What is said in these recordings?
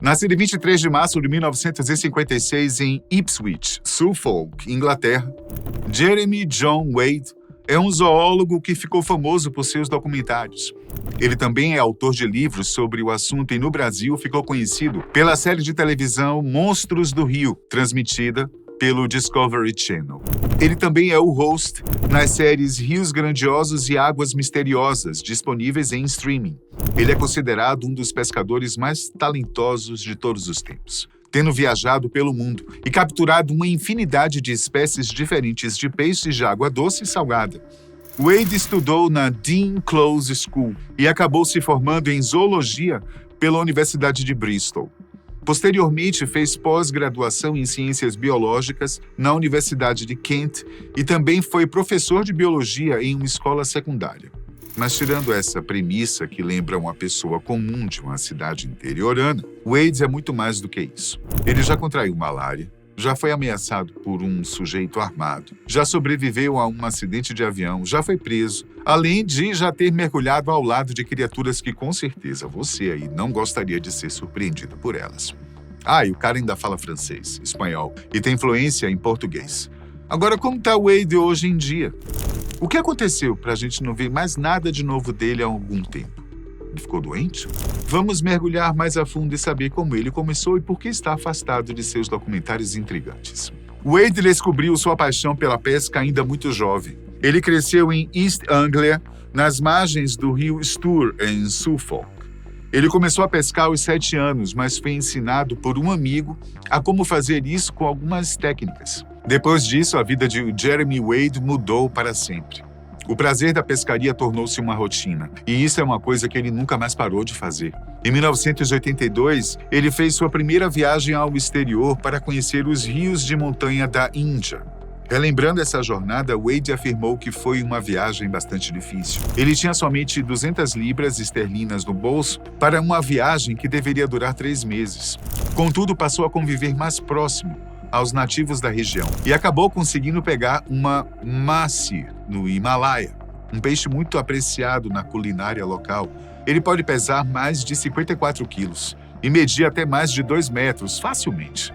Nascido em 23 de março de 1956 em Ipswich, Suffolk, Inglaterra, Jeremy John Wade é um zoólogo que ficou famoso por seus documentários. Ele também é autor de livros sobre o assunto e no Brasil ficou conhecido pela série de televisão Monstros do Rio, transmitida pelo Discovery Channel. Ele também é o host nas séries Rios Grandiosos e Águas Misteriosas, disponíveis em streaming. Ele é considerado um dos pescadores mais talentosos de todos os tempos, tendo viajado pelo mundo e capturado uma infinidade de espécies diferentes de peixes de água doce e salgada. Wade estudou na Dean Close School e acabou se formando em zoologia pela Universidade de Bristol. Posteriormente, fez pós-graduação em Ciências Biológicas na Universidade de Kent e também foi professor de biologia em uma escola secundária. Mas tirando essa premissa que lembra uma pessoa comum de uma cidade interiorana, Wade é muito mais do que isso. Ele já contraiu malária, já foi ameaçado por um sujeito armado, já sobreviveu a um acidente de avião, já foi preso, além de já ter mergulhado ao lado de criaturas que com certeza você aí não gostaria de ser surpreendido por elas. E o cara ainda fala francês, espanhol e tem influência em português. Agora, como está o Wade hoje em dia? O que aconteceu para a gente não ver mais nada de novo dele há algum tempo? Ele ficou doente? Vamos mergulhar mais a fundo e saber como ele começou e por que está afastado de seus documentários intrigantes. Wade descobriu sua paixão pela pesca ainda muito jovem. Ele cresceu em East Anglia, nas margens do rio Stour, em Suffolk. Ele começou a pescar aos 7 anos, mas foi ensinado por um amigo a como fazer isso com algumas técnicas. Depois disso, a vida de Jeremy Wade mudou para sempre. O prazer da pescaria tornou-se uma rotina, e isso é uma coisa que ele nunca mais parou de fazer. Em 1982, ele fez sua primeira viagem ao exterior para conhecer os rios de montanha da Índia. Relembrando essa jornada, Wade afirmou que foi uma viagem bastante difícil. Ele tinha somente 200 libras esterlinas no bolso para uma viagem que deveria durar 3 meses. Contudo, passou a conviver mais próximo aos nativos da região e acabou conseguindo pegar uma massie no Himalaia, um peixe muito apreciado na culinária local. Ele pode pesar mais de 54 quilos e medir até mais de 2 metros facilmente.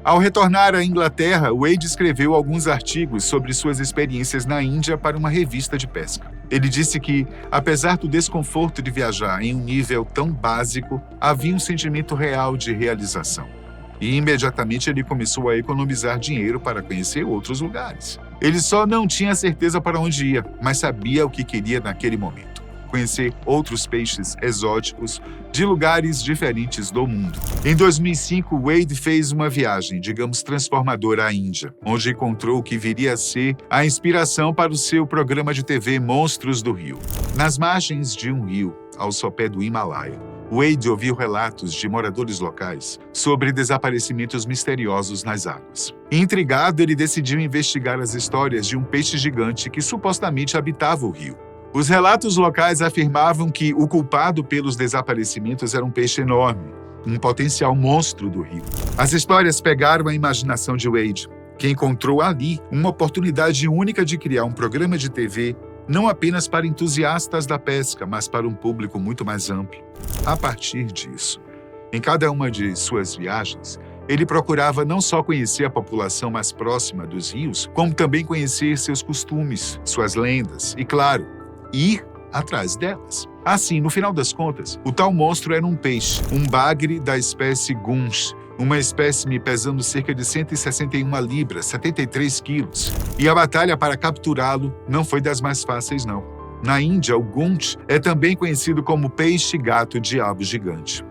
Ao retornar à Inglaterra, Wade escreveu alguns artigos sobre suas experiências na Índia para uma revista de pesca. Ele disse que, apesar do desconforto de viajar em um nível tão básico, havia um sentimento real de realização. E imediatamente ele começou a economizar dinheiro para conhecer outros lugares. Ele só não tinha certeza para onde ia, mas sabia o que queria naquele momento: conhecer outros peixes exóticos de lugares diferentes do mundo. Em 2005, Wade fez uma viagem, digamos, transformadora à Índia, onde encontrou o que viria a ser a inspiração para o seu programa de TV Monstros do Rio. Nas margens de um rio, ao sopé do Himalaia, Wade ouviu relatos de moradores locais sobre desaparecimentos misteriosos nas águas. Intrigado, ele decidiu investigar as histórias de um peixe gigante que supostamente habitava o rio. Os relatos locais afirmavam que o culpado pelos desaparecimentos era um peixe enorme, um potencial monstro do rio. As histórias pegaram a imaginação de Wade, que encontrou ali uma oportunidade única de criar um programa de TV não apenas para entusiastas da pesca, mas para um público muito mais amplo. A partir disso, em cada uma de suas viagens, ele procurava não só conhecer a população mais próxima dos rios, como também conhecer seus costumes, suas lendas e, claro, ir atrás delas. Assim, no final das contas, o tal monstro era um peixe, um bagre da espécie gunch, uma espécime pesando cerca de 161 libras, 73 quilos. E a batalha para capturá-lo não foi das mais fáceis, não. Na Índia, o gunch é também conhecido como peixe-gato diabo gigante.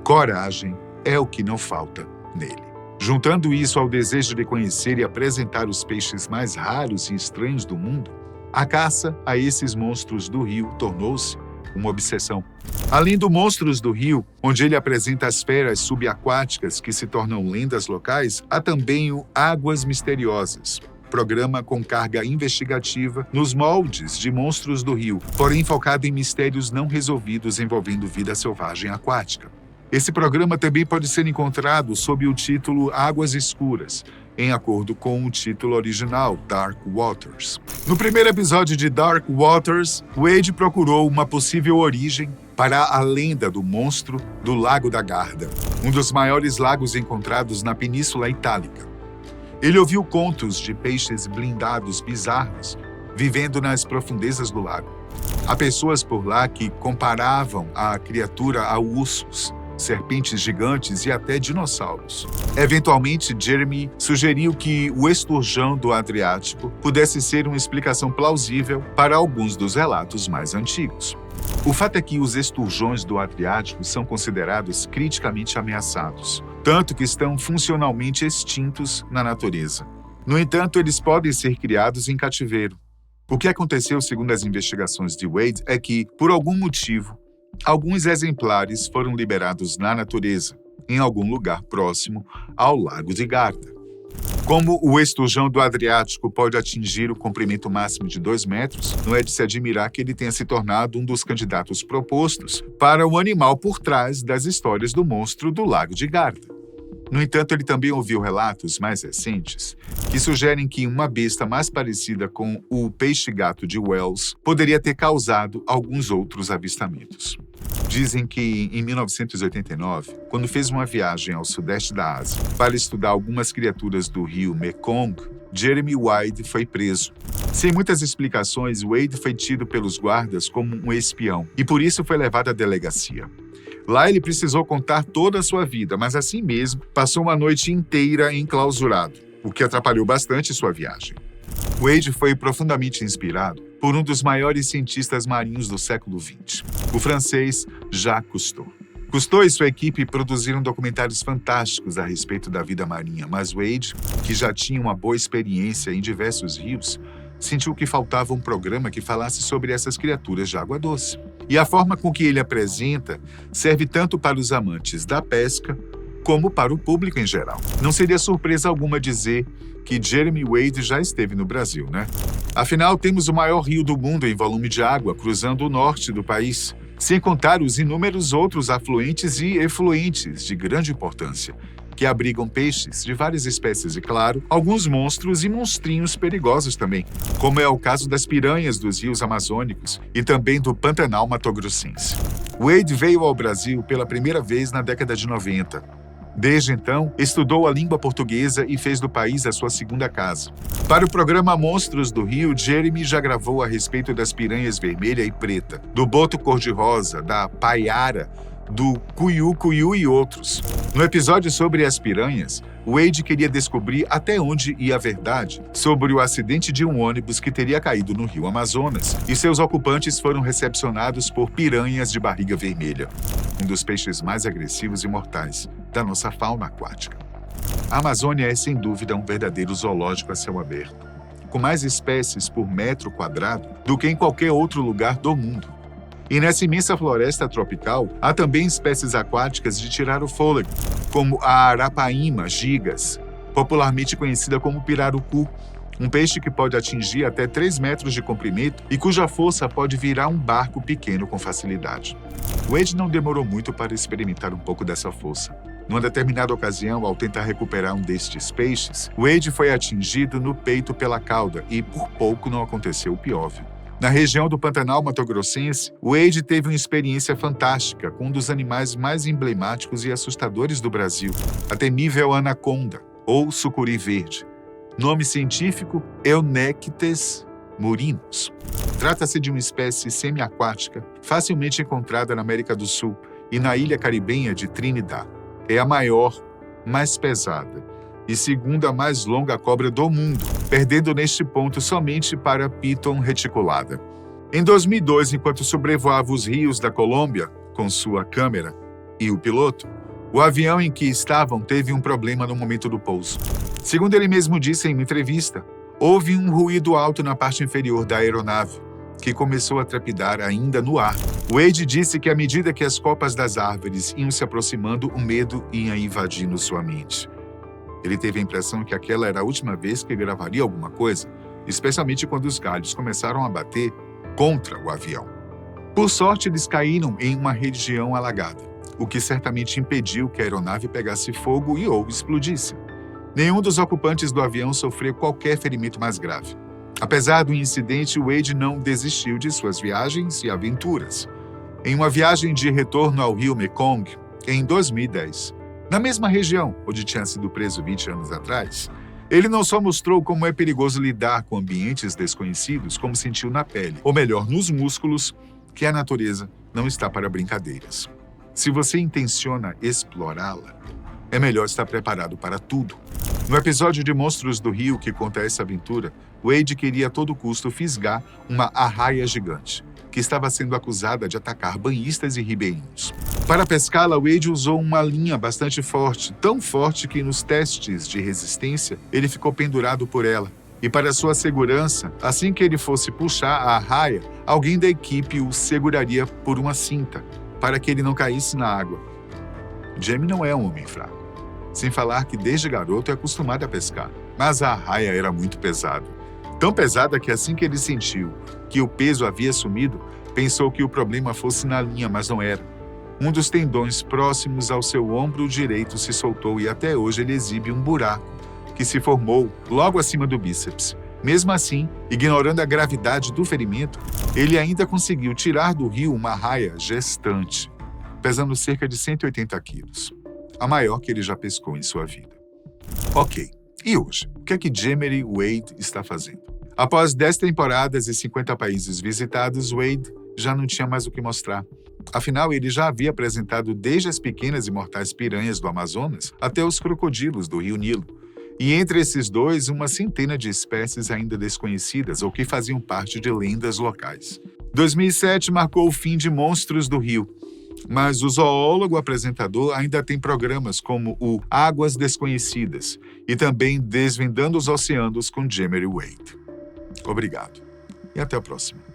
Coragem é o que não falta nele. Juntando isso ao desejo de conhecer e apresentar os peixes mais raros e estranhos do mundo, a caça a esses monstros do rio tornou-se uma obsessão. Além do Monstros do Rio, onde ele apresenta as feras subaquáticas que se tornam lendas locais, há também o Águas Misteriosas, programa com carga investigativa nos moldes de Monstros do Rio, porém focado em mistérios não resolvidos envolvendo vida selvagem aquática. Esse programa também pode ser encontrado sob o título Águas Escuras, em acordo com o título original, Dark Waters. No primeiro episódio de Dark Waters, Wade procurou uma possível origem para a lenda do monstro do Lago da Garda, um dos maiores lagos encontrados na Península Itálica. Ele ouviu contos de peixes blindados bizarros vivendo nas profundezas do lago. Há pessoas por lá que comparavam a criatura a ursos, serpentes gigantes e até dinossauros. Eventualmente, Jeremy sugeriu que o esturjão do Adriático pudesse ser uma explicação plausível para alguns dos relatos mais antigos. O fato é que os esturjões do Adriático são considerados criticamente ameaçados, tanto que estão funcionalmente extintos na natureza. No entanto, eles podem ser criados em cativeiro. O que aconteceu, segundo as investigações de Wade, é que, por algum motivo, alguns exemplares foram liberados na natureza, em algum lugar próximo ao Lago de Garda. Como o esturjão do Adriático pode atingir o comprimento máximo de 2 metros, não é de se admirar que ele tenha se tornado um dos candidatos propostos para o animal por trás das histórias do monstro do Lago de Garda. No entanto, ele também ouviu relatos mais recentes que sugerem que uma besta mais parecida com o peixe-gato de Wells poderia ter causado alguns outros avistamentos. Dizem que, em 1989, quando fez uma viagem ao sudeste da Ásia para estudar algumas criaturas do rio Mekong, Jeremy Wade foi preso. Sem muitas explicações, Wade foi tido pelos guardas como um espião e por isso foi levado à delegacia. Lá ele precisou contar toda a sua vida, mas assim mesmo passou uma noite inteira enclausurado, o que atrapalhou bastante sua viagem. Wade foi profundamente inspirado por um dos maiores cientistas marinhos do século XX, o francês Jacques Cousteau. Cousteau e sua equipe produziram documentários fantásticos a respeito da vida marinha, mas Wade, que já tinha uma boa experiência em diversos rios, sentiu que faltava um programa que falasse sobre essas criaturas de água doce. E a forma com que ele apresenta serve tanto para os amantes da pesca como para o público em geral. Não seria surpresa alguma dizer que Jeremy Wade já esteve no Brasil, né? Afinal, temos o maior rio do mundo em volume de água cruzando o norte do país, sem contar os inúmeros outros afluentes e efluentes de grande importância, que abrigam peixes de várias espécies e, claro, alguns monstros e monstrinhos perigosos também, como é o caso das piranhas dos rios amazônicos e também do Pantanal matogrossense. Wade veio ao Brasil pela primeira vez na década de 90. Desde então, estudou a língua portuguesa e fez do país a sua segunda casa. Para o programa Monstros do Rio, Jeremy já gravou a respeito das piranhas vermelha e preta, do boto cor-de-rosa, da paiara, do cuiú-cuiú e outros. No episódio sobre as piranhas, Wade queria descobrir até onde ia a verdade sobre o acidente de um ônibus que teria caído no rio Amazonas e seus ocupantes foram recepcionados por piranhas de barriga vermelha, um dos peixes mais agressivos e mortais da nossa fauna aquática. A Amazônia é, sem dúvida, um verdadeiro zoológico a céu aberto, com mais espécies por metro quadrado do que em qualquer outro lugar do mundo. E nessa imensa floresta tropical, há também espécies aquáticas de tirar o fôlego, como a arapaíma gigas, popularmente conhecida como pirarucu, um peixe que pode atingir até 3 metros de comprimento e cuja força pode virar um barco pequeno com facilidade. Wade não demorou muito para experimentar um pouco dessa força. Numa determinada ocasião, ao tentar recuperar um destes peixes, Wade foi atingido no peito pela cauda e, por pouco, não aconteceu o pior. Na região do Pantanal matogrossense, Wade teve uma experiência fantástica com um dos animais mais emblemáticos e assustadores do Brasil, a temível anaconda, ou sucuri verde. Nome científico, Eunectes murinus. Trata-se de uma espécie semiaquática, facilmente encontrada na América do Sul e na ilha caribenha de Trinidad. É a maior, mais pesada e segunda mais longa cobra do mundo, perdendo neste ponto somente para a Piton reticulada. Em 2002, enquanto sobrevoava os rios da Colômbia, com sua câmera e o piloto, o avião em que estavam teve um problema no momento do pouso. Segundo ele mesmo disse em uma entrevista, houve um ruído alto na parte inferior da aeronave, que começou a trepidar ainda no ar. Wade disse que à medida que as copas das árvores iam se aproximando, o medo ia invadindo sua mente. Ele teve a impressão que aquela era a última vez que gravaria alguma coisa, especialmente quando os galhos começaram a bater contra o avião. Por sorte, eles caíram em uma região alagada, o que certamente impediu que a aeronave pegasse fogo e ou explodisse. Nenhum dos ocupantes do avião sofreu qualquer ferimento mais grave. Apesar do incidente, Wade não desistiu de suas viagens e aventuras. em uma viagem de retorno ao rio Mekong em 2010. Na mesma região onde tinha sido preso 20 anos atrás, ele não só mostrou como é perigoso lidar com ambientes desconhecidos, como sentiu na pele, ou melhor, nos músculos, que a natureza não está para brincadeiras. Se você intenciona explorá-la, é melhor estar preparado para tudo. No episódio de Monstros do Rio que conta essa aventura, Wade queria a todo custo fisgar uma arraia gigante, que estava sendo acusada de atacar banhistas e ribeirinhos. Para pescá-la, Wade usou uma linha bastante forte, tão forte que nos testes de resistência ele ficou pendurado por ela. E para sua segurança, assim que ele fosse puxar a arraia, alguém da equipe o seguraria por uma cinta, para que ele não caísse na água. Jamie não é um homem fraco. Sem falar que desde garoto é acostumado a pescar. Mas a arraia era muito pesada. Tão pesada que assim que ele sentiu que o peso havia sumido, pensou que o problema fosse na linha, mas não era. Um dos tendões próximos ao seu ombro direito se soltou e até hoje ele exibe um buraco que se formou logo acima do bíceps. Mesmo assim, ignorando a gravidade do ferimento, ele ainda conseguiu tirar do rio uma arraia gestante, pesando cerca de 180 quilos, a maior que ele já pescou em sua vida. Ok, e hoje? O que é que Jamie Wade está fazendo? Após 10 temporadas e 50 países visitados, Wade já não tinha mais o que mostrar. Afinal, ele já havia apresentado desde as pequenas e mortais piranhas do Amazonas até os crocodilos do Rio Nilo. E entre esses dois, uma centena de espécies ainda desconhecidas ou que faziam parte de lendas locais. 2007 marcou o fim de Monstros do Rio, mas o zoólogo apresentador ainda tem programas como o Águas Desconhecidas e também Desvendando os Oceanos com Jamie Wade. Obrigado e até a próxima.